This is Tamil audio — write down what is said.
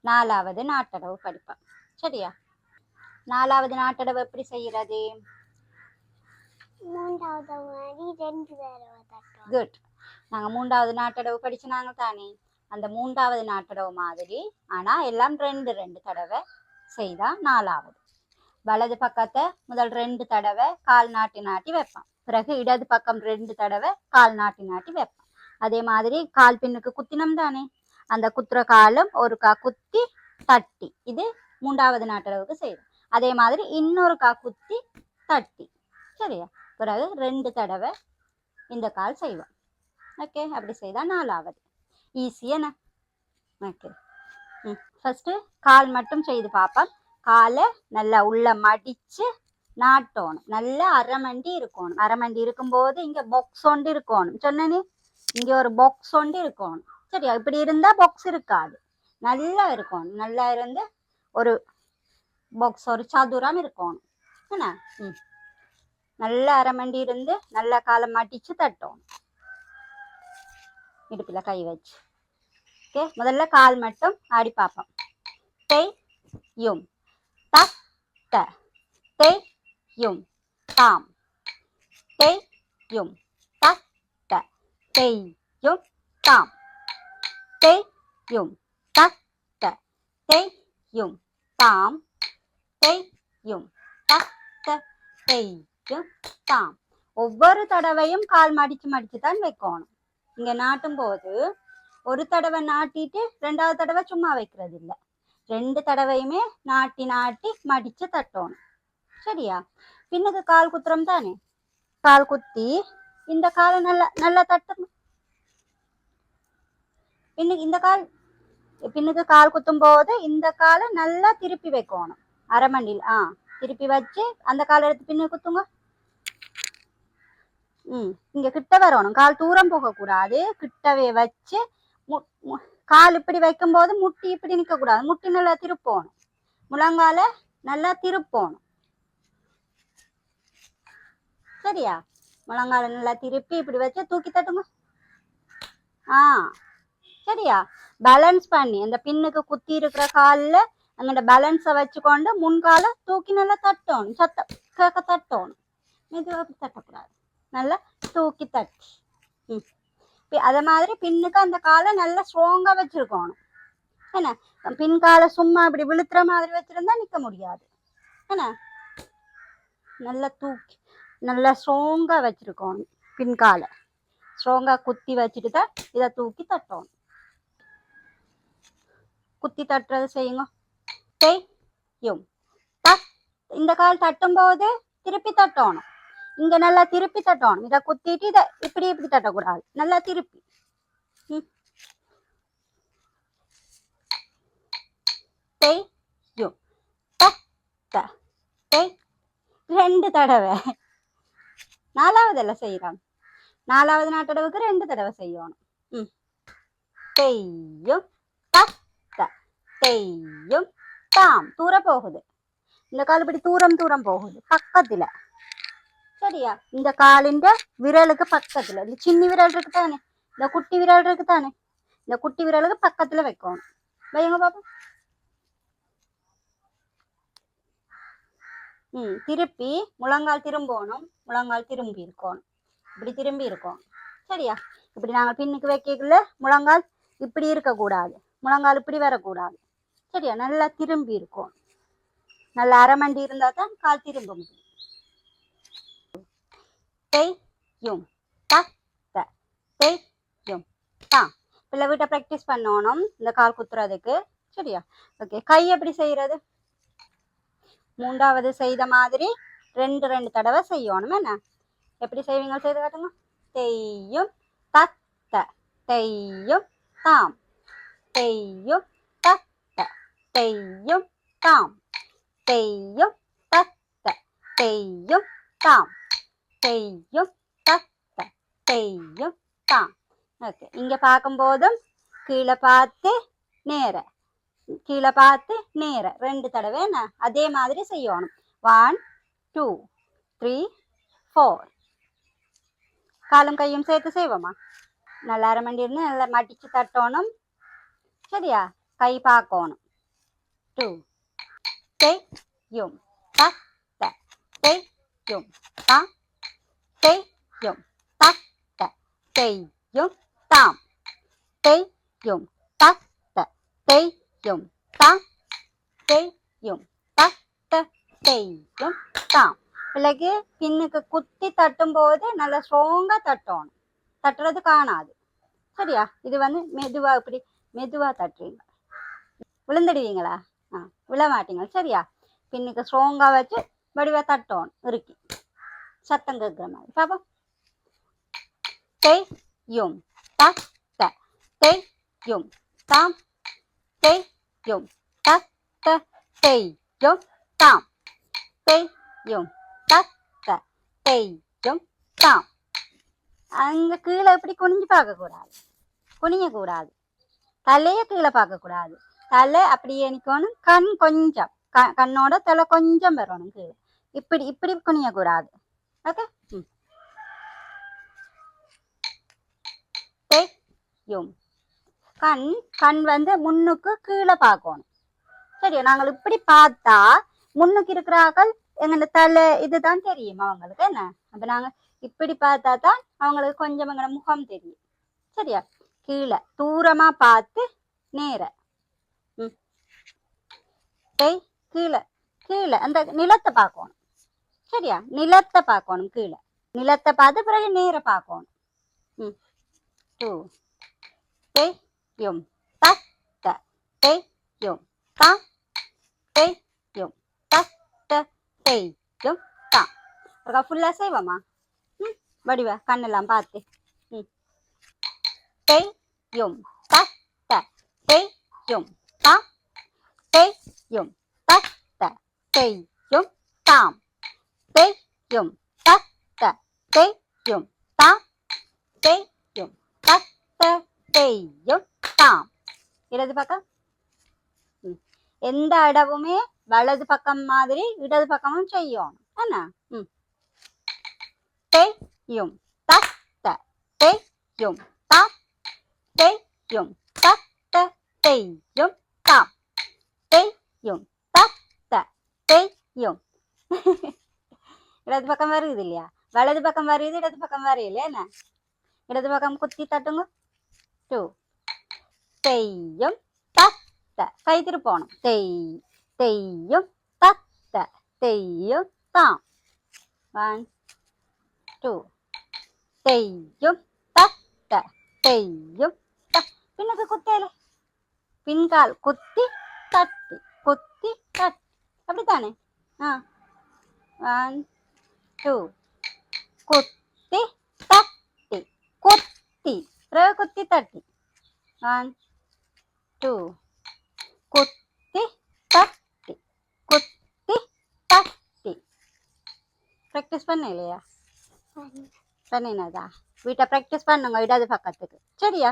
நாலாவது நாட்டடவு படிப்போம். சரியா? நாலாவது நாட்டடவு எப்படி செய்யறது? குட். நாங்கள் மூன்றாவது நாட்டடவு படிச்சுனாங்க தானே, அந்த மூன்றாவது நாட்டடவு மாதிரி ஆனால் எல்லாம் ரெண்டு ரெண்டு தடவை செய்தால் நாலாவது. வலது பக்கத்தை முதல் 2 தடவை கால் நாட்டி நாட்டி வைப்பான். பிறகு இடது பக்கம் 2 தடவை கால் நாட்டி நாட்டி வைப்பான். அதே மாதிரி கால் பின்னுக்கு குத்தினம் தானே, அந்த குத்துற காலும் ஒருக்கா குத்தி தட்டி, இது மூன்றாவது நாட்டளவுக்கு செய்யும். அதே மாதிரி இன்னொருக்கா குத்தி தட்டி. சரியா? பிறகு 2 தடவை இந்த கால் செய்வோம். ஓகே, அப்படி செய்தால் நாலாவது. ஈஸியான. ஓகே, ஃபர்ஸ்ட் கால் மட்டும் செய்து பார்ப்போம். காலை நல்லா உள்ள மடிச்சு நாட்டணும். நல்லா அரைமண்டி இருக்கணும். அரைமண்டி இருக்கும்போது இங்க பாக்ஸ் ஒன்று இருக்கணும். சொன்னே, இங்க ஒரு பாக்ஸ் ஒன்று இருக்கணும். சரியா? இப்படி இருந்தா பாக்ஸ் இருக்காது. நல்லா இருக்கணும். நல்லா இருந்து ஒரு பாக்ஸ், ஒரு சதுரம் இருக்கணும். என்ன? நல்லா அரைமண்டி இருந்து நல்லா காலை மடிச்சு தட்டணும். இடுப்புல கை வச்சு. ஓகே, முதல்ல கால் மட்டும் ஆடி பார்ப்போம். யும் த தே யும் தாம் தே யும் த தே யும் தாம் தே யும் த தே யும் தாம் தே யும் த தே யும் தாம். ஒவ்வொரு தடவையும் கால் மடிச்சு மடிச்சு தான் வைக்கணும். இங்க நாட்டும் போது ஒரு தடவை நாட்டிட்டு 2வது தடவை சும்மா வைக்கிறது இல்லை. 2 தடவையுமே நாட்டி நாட்டி மடிச்சு தட்டணும். சரியா? பின்னுக்கு கால் குத்துறோம் தானே, கால் குத்தி இந்த காலை நல்லா நல்லா தட்டணும். இந்த கால் பின்னுக்கு கால் குத்தும் போது இந்த காலை நல்லா திருப்பி வைக்கணும். அரைமண்டில் திருப்பி வச்சு அந்த காலை எடுத்து பின்னுக்கு குத்துங்க. இங்க கிட்ட வரணும். கால் தூரம் போக கூடாது. கிட்டவே வச்சு கால் இப்படி வைக்கும் போது முட்டி இப்படி நிக்க கூடாது. முட்டி நல்லா திருப்பணும். முழங்கால நல்லா திருப்பணும். சரியா? முழங்கால நல்லா திருப்பி இப்படி வச்சு தூக்கி தட்டுங்க. சரியா? பேலன்ஸ் பண்ணி அந்த பின்னுக்கு குத்தி இருக்கிற காலில் அங்கட பேலன்ஸை வச்சுக்கொண்டு முன்கால தூக்கி நல்லா தட்டணும். கேட்க தட்டணும். மெதுவாக தட்டக்கூடாது. நல்லா தூக்கி தட்டி. அதே மாதிரி பின்னுக்கு அந்த காலை நல்லா ஸ்ட்ராங்கா வச்சிருக்கணும். என்ன? பின்காலை சும்மா இப்படி விழுத்துற மாதிரி வச்சிருந்தா நிக்க முடியாது. என்ன? நல்லா தூக்கி நல்லா ஸ்ட்ராங்கா வச்சிருக்கணும். பின்காலை ஸ்ட்ராங்கா குத்தி வச்சுட்டு தான் இதை தூக்கி தட்டணும். குத்தி தட்டுறது செய்யுங்க. யும் இந்த கால் தட்டும் போது திருப்பி தட்டணும். இங்க நல்லா திருப்பி தட்டணும். இதை குத்திட்டு இதை இப்படி இப்படி தட்டக்கூடாது. நல்லா திருப்பி. யும் த 2 தடவை. 4வது செய்யறோம். 4வது நாட்டடவுக்கு 2 தடவை செய்யணும். தெய்யும் த தெய்யும் தாம். தூர போகுது. இந்த கால் இப்படி தூரம் தூரம் போகுது. பக்கத்துல. சரியா? இந்த காலின் விரலுக்கு பக்கத்துல, இந்த சின்ன விரல் இருக்கு தானே, இந்த குட்டி விரல் இருக்கு தானே, இந்த குட்டி விரலுக்கு பக்கத்துல வைக்கணும். வைங்க பாப்பா. திருப்பி முழங்கால் திரும்பணும். முழங்கால் திரும்பி இருக்கணும். இப்படி திரும்பி இருக்கணும். சரியா? இப்படி நாங்கள் பின்னுக்கு வைக்கல முழங்கால் இப்படி இருக்கக்கூடாது. முழங்கால் இப்படி வரக்கூடாது. சரியா? நல்லா திரும்பி இருக்கும். நல்லா அரைமண்டி இருந்தா தான் கால் திரும்ப முடியும். யும் த யும் தாம். பிள்ளை வீட்டை ப்ராக்டிஸ் பண்ணணும் இந்த கால் குத்துறதுக்கு. சரியா? ஓகே, கை எப்படி செய்யறது? 3வது செய்த மாதிரி 2 தடவை செய்யணும். என்ன? எப்படி செய்வீங்க? செய்து காட்டுங்க. தெய்யும் தத்த தெய்யும் தாம் தெய்யும் தத்த தெய்யும் தாம் தெய்யும் தத்த தெய்யும் தாம் தெய்யும் தத்த தெய்யும் தாம். ஓகே, இங்க பார்க்கும்போதும் கீழே பார்த்து நேர, கீழே பார்த்து நேர 2 தடவை. என்ன? அதே மாதிரி செய்யணும். 1 2 3 4. காலும் கையும் சேர்த்து செய்வோமா? நல்லா அரைமண்டி இருந்து நல்லா மடிச்சு தட்டணும். சரியா? கை பார்க்கணும். 2 செய்யும் தத்த செய்யும் தாம் செய்யும் தத்த செய்யும் தாம் செய்யும் தத்த செய்யும் தாம் செய்யும் தத்த செய்யும் தாம். பிள்ளைக்கு பின்னுக்கு குத்தி தட்டும் போது நல்லா ஸ்ட்ராங்கா தட்டணும், தட்டுறது காணாது. சரியா? இது வந்து மெதுவா இப்படி மெதுவா தட்டுறீங்க, விழுந்துடுவீங்களா? விழ மாட்டீங்க. சரியா? பின்னுக்கு ஸ்ட்ராங்கா வச்சு வடிவா தட்டணும், இறுக்கி சத்தம் கேட்குற மாதிரி. பாப்போம். செய்யும் தத்த செய்யும் தாம் செய்யும் தத்த செய்யும் தாம் செய்யும் தத்த செய்யும் தாம். அங்க கீழே இப்படி குனிஞ்சு பார்க்க கூடாது, குனிய கூடாது. தலைய கீழே பார்க்க கூடாது, தலை அப்படியே நிக்கணும். கண் கொஞ்சம் கண்ணோட தலை கொஞ்சம் வரணும் கீழே. இப்படி இப்படி குனிய கூடாது. ஓகே. செய்யும் கண் கண் வந்து முன்னுக்கு கீழே பார்க்கணும். சரியா? நாங்கள் இப்படி பார்த்தா முன்னுக்கு இருக்கிறார்கள் எங்க தலை இதுதான் தெரியும் அவங்களுக்கு. என்ன அப்ப நாங்க இப்படி பார்த்தா தான் அவங்களுக்கு கொஞ்சம் எங்க முகம் தெரியும். சரியா? கீழே தூரமா பார்த்து நேர கீழே கீழே அந்த நிலத்தை பார்க்கணும். சரியா? நிலத்தை பார்க்கணும், கீழே நிலத்தை பார்த்து பிறகு நேர பார்க்கணும். செய்யும் தத்த செய்யும் தாம் செய்யும் தத்த செய்யும் தாம். ஒரு ஃபுல்லா செய்வோமா? வடிவா கண்ணெல்லாம் பார்த்து. செய்யும் தத்த செய்யும் தாம் செய்யும் தத்த செய்யும் தாம் செய்யும் தத்த செய்யும் தாம் செய்யும் தத்த செய்யும் தாம். இடது பக்கம் எந்த இடவுமே வலது பக்கம் மாதிரி இடது பக்கமும் செய்யணும். என்ன? செய்யும் தத்த செய்யும் தாம் செய்யும் தத்த செய்யும் தாம் செய்யும் தத்த செய்யும். இடது பக்கம் வருது இல்லையா? வலது பக்கம் வருது, இடது பக்கம் வரையில. என்ன? இடது பக்கம் குத்தி தட்டுங்க. 2 செய்யும் தத்த கை திருப்போணும். செய்யும் தத்த செய்யும் தாம். 1 2 செய்யும் தத்த செய்யும் பின்னுக்கு குத்தையில பின்கால் குத்தி தட்டி குத்தி தட்டி. அப்படித்தானே? 1 2 குத்தி தட்டி குத்தி குத்தி தட்டி. 1 2 குத்தி தட்டி குத்தி தட்டி. ப்ராக்டிஸ் பண்ண இல்லையா? பண்ணினதா? வீட்டை ப்ராக்டிஸ் பண்ணுங்க இடது பக்கத்துக்கு. சரியா?